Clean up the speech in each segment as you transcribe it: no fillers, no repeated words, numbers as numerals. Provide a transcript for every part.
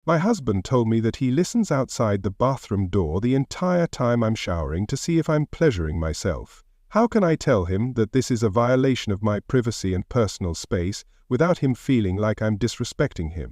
My husband told me that he listens outside the bathroom door the entire time I'm showering to see if I'm pleasuring myself. How can I tell him that this is a violation of my privacy and personal space without him feeling like I'm disrespecting him?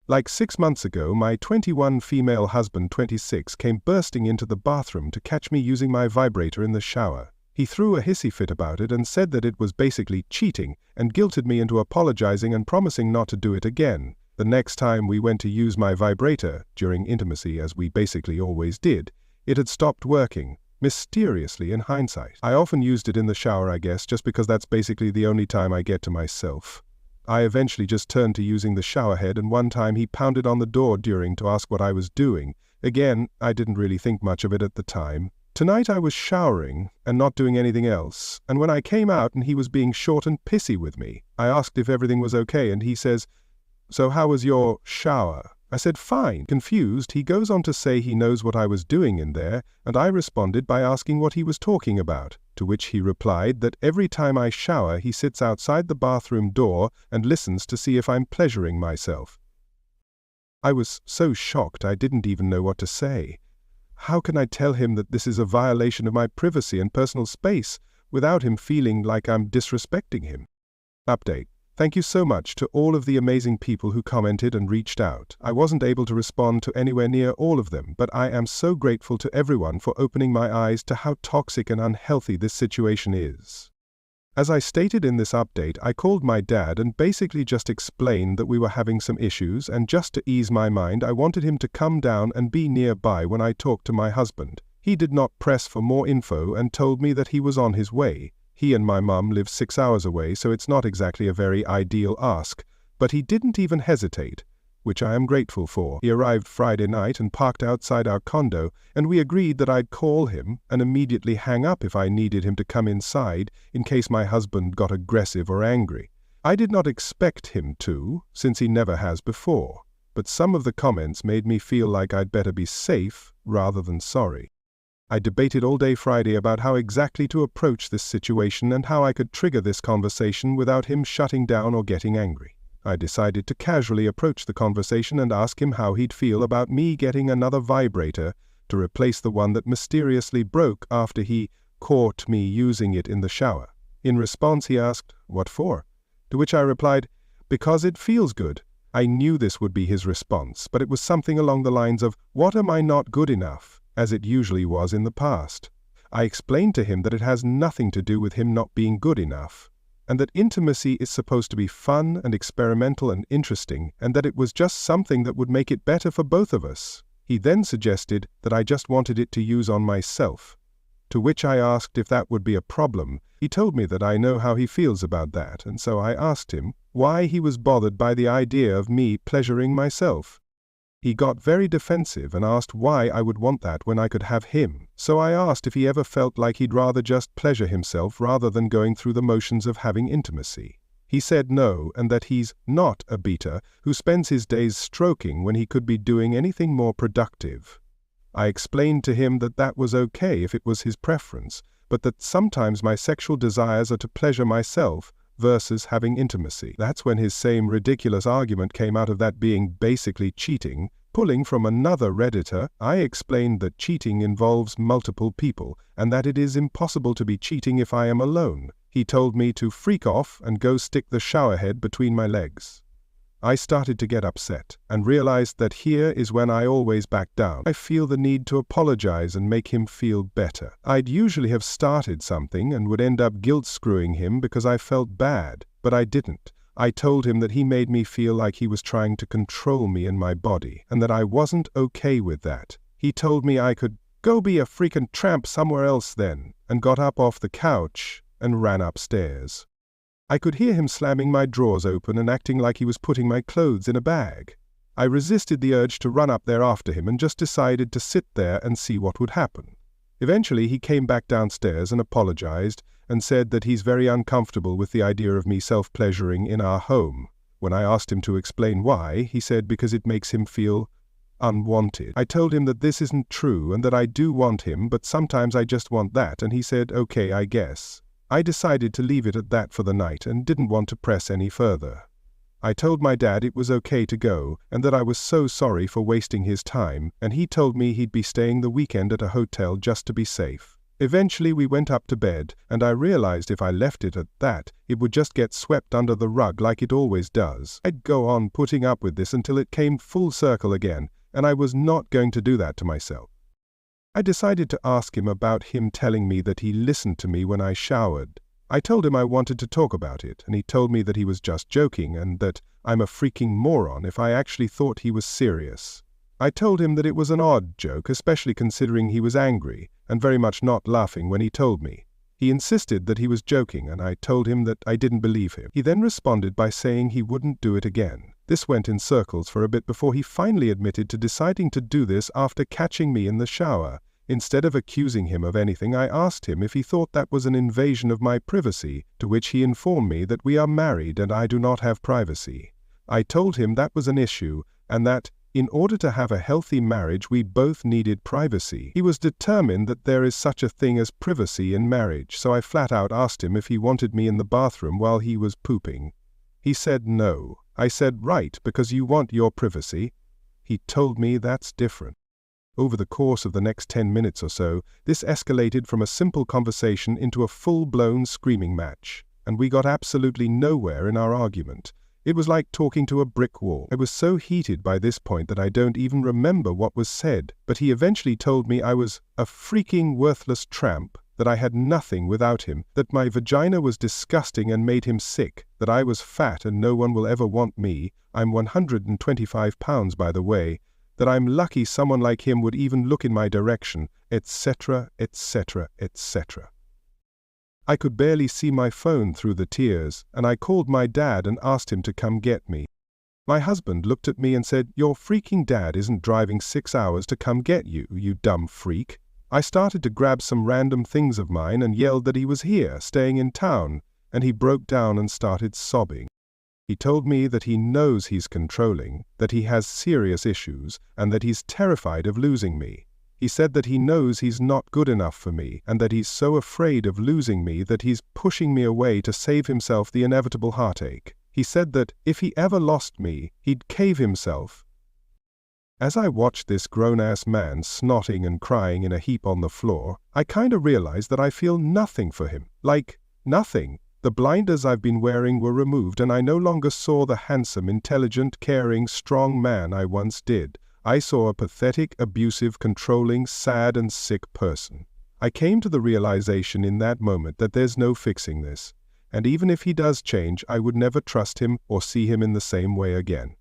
Like 6 months ago, my 21 female husband, 26, came bursting into the bathroom to catch me using my vibrator in the shower. He threw a hissy fit about it and said that it was basically cheating and guilted me into apologizing and promising not to do it again. The next time we went to use my vibrator, during intimacy as we basically always did, it had stopped working, mysteriously in hindsight. I often used it in the shower, I guess, just because that's basically the only time I get to myself. I eventually just turned to using the shower head, and one time he pounded on the door during to ask what I was doing. Again, I didn't really think much of it at the time. Tonight I was showering and not doing anything else, and when I came out and he was being short and pissy with me, I asked if everything was okay, and he says, "So how was your shower?" I said, "Fine." Confused, he goes on to say he knows what I was doing in there, and I responded by asking what he was talking about, to which he replied that every time I shower he sits outside the bathroom door and listens to see if I'm pleasuring myself. I was so shocked I didn't even know what to say. How can I tell him that this is a violation of my privacy and personal space without him feeling like I'm disrespecting him? Update. Thank you so much to all of the amazing people who commented and reached out. I wasn't able to respond to anywhere near all of them, but I am so grateful to everyone for opening my eyes to how toxic and unhealthy this situation is. As I stated in this update, I called my dad and basically just explained that we were having some issues, and just to ease my mind, I wanted him to come down and be nearby when I talked to my husband. He did not press for more info and told me that he was on his way. He and my mum live 6 hours away, so it's not exactly a very ideal ask, but he didn't even hesitate, which I am grateful for. He arrived Friday night and parked outside our condo, and we agreed that I'd call him and immediately hang up if I needed him to come inside in case my husband got aggressive or angry. I did not expect him to, since he never has before, but some of the comments made me feel like I'd better be safe rather than sorry. I debated all day Friday about how exactly to approach this situation and how I could trigger this conversation without him shutting down or getting angry. I decided to casually approach the conversation and ask him how he'd feel about me getting another vibrator to replace the one that mysteriously broke after he caught me using it in the shower. In response, he asked, "What for?" To which I replied, "Because it feels good." I knew this would be his response, but it was something along the lines of, "What, am I not good enough?" as it usually was in the past. I explained to him that it has nothing to do with him not being good enough, and that intimacy is supposed to be fun and experimental and interesting, and that it was just something that would make it better for both of us. He then suggested that I just wanted it to use on myself, to which I asked if that would be a problem. He told me that I know how he feels about that, and so I asked him why he was bothered by the idea of me pleasuring myself. He got very defensive and asked why I would want that when I could have him. So I asked if he ever felt like he'd rather just pleasure himself rather than going through the motions of having intimacy. He said no, and that he's not a beater who spends his days stroking when he could be doing anything more productive. I explained to him that that was okay if it was his preference, but that sometimes my sexual desires are to pleasure myself versus having intimacy. That's when his same ridiculous argument came out of that being basically cheating. Pulling from another Redditor, I explained that cheating involves multiple people, and that it is impossible to be cheating if I am alone. He told me to freak off and go stick the shower head between my legs. I started to get upset, and realized that here is when I always back down. I feel the need to apologize and make him feel better. I'd usually have started something and would end up guilt-screwing him because I felt bad, but I didn't. I told him that he made me feel like he was trying to control me and my body, and that I wasn't okay with that. He told me I could go be a freaking tramp somewhere else then, and got up off the couch and ran upstairs. I could hear him slamming my drawers open and acting like he was putting my clothes in a bag. I resisted the urge to run up there after him and just decided to sit there and see what would happen. Eventually he came back downstairs and apologized and said that he's very uncomfortable with the idea of me self-pleasuring in our home. When I asked him to explain why, he said because it makes him feel unwanted. I told him that this isn't true and that I do want him, but sometimes I just want that, and he said, "Okay, I guess." I decided to leave it at that for the night and didn't want to press any further. I told my dad it was okay to go and that I was so sorry for wasting his time, and he told me he'd be staying the weekend at a hotel just to be safe. Eventually we went up to bed, and I realized if I left it at that, it would just get swept under the rug like it always does. I'd go on putting up with this until it came full circle again, and I was not going to do that to myself. I decided to ask him about him telling me that he listened to me when I showered. I told him I wanted to talk about it, and he told me that he was just joking and that I'm a freaking moron if I actually thought he was serious. I told him that it was an odd joke, especially considering he was angry and very much not laughing when he told me. He insisted that he was joking, and I told him that I didn't believe him. He then responded by saying he wouldn't do it again. This went in circles for a bit before he finally admitted to deciding to do this after catching me in the shower. Instead of accusing him of anything, I asked him if he thought that was an invasion of my privacy, to which he informed me that we are married and I do not have privacy. I told him that was an issue, and that, in order to have a healthy marriage, we both needed privacy. He was determined that there is such a thing as privacy in marriage, so I flat out asked him if he wanted me in the bathroom while he was pooping. He said no. I said, right, because you want your privacy. He told me that's different. Over the course of the next 10 minutes or so, this escalated from a simple conversation into a full-blown screaming match, and we got absolutely nowhere in our argument. It was like talking to a brick wall. I was so heated by this point that I don't even remember what was said, but he eventually told me I was a freaking worthless tramp, that I had nothing without him, that my vagina was disgusting and made him sick, that I was fat and no one will ever want me, I'm 125 pounds by the way, that I'm lucky someone like him would even look in my direction, etc., etc., etc. I could barely see my phone through the tears, and I called my dad and asked him to come get me. My husband looked at me and said, "Your freaking dad isn't driving 6 hours to come get you, you dumb freak." I started to grab some random things of mine and yelled that he was here, staying in town, and he broke down and started sobbing. He told me that he knows he's controlling, that he has serious issues, and that he's terrified of losing me. He said that he knows he's not good enough for me, and that he's so afraid of losing me that he's pushing me away to save himself the inevitable heartache. He said that if he ever lost me, he'd cave himself. As I watched this grown-ass man snotting and crying in a heap on the floor, I kinda realized that I feel nothing for him. Like, nothing. The blinders I've been wearing were removed, and I no longer saw the handsome, intelligent, caring, strong man I once did. I saw a pathetic, abusive, controlling, sad and sick person. I came to the realization in that moment that there's no fixing this, and even if he does change, I would never trust him or see him in the same way again.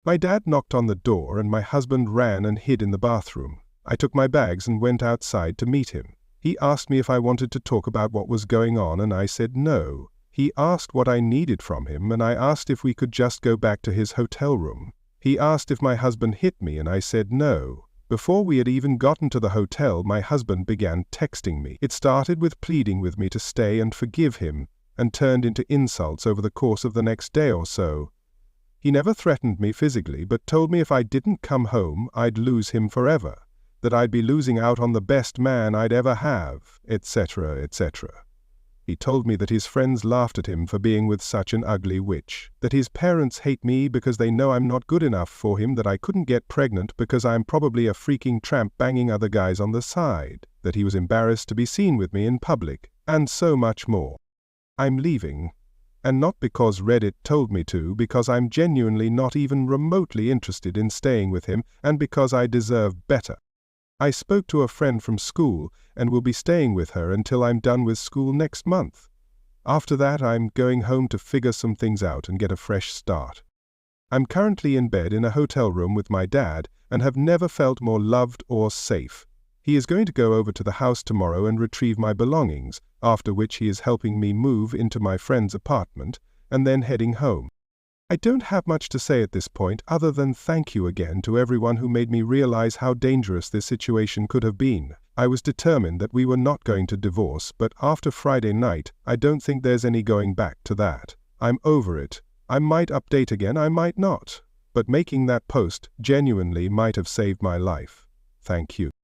My dad knocked on the door, and my husband ran and hid in the bathroom. I took my bags and went outside to meet him. He asked me if I wanted to talk about what was going on, and I said no. He asked what I needed from him, and I asked if we could just go back to his hotel room. He asked if my husband hit me, and I said no. Before we had even gotten to the hotel, my husband began texting me. It started with pleading with me to stay and forgive him, and turned into insults over the course of the next day or so. He never threatened me physically, but told me if I didn't come home, I'd lose him forever, that I'd be losing out on the best man I'd ever have, etc., etc. He told me that his friends laughed at him for being with such an ugly witch, that his parents hate me because they know I'm not good enough for him, that I couldn't get pregnant because I'm probably a freaking tramp banging other guys on the side, that he was embarrassed to be seen with me in public, and so much more. I'm leaving. And not because Reddit told me to, because I'm genuinely not even remotely interested in staying with him, and because I deserve better. I spoke to a friend from school and will be staying with her until I'm done with school next month. After that, I'm going home to figure some things out and get a fresh start. I'm currently in bed in a hotel room with my dad and have never felt more loved or safe. He is going to go over to the house tomorrow and retrieve my belongings, after which he is helping me move into my friend's apartment and then heading home. I don't have much to say at this point other than thank you again to everyone who made me realize how dangerous this situation could have been. I was determined that we were not going to divorce, but after Friday night, I don't think there's any going back to that. I'm over it. I might update again, I might not. But making that post genuinely might have saved my life. Thank you.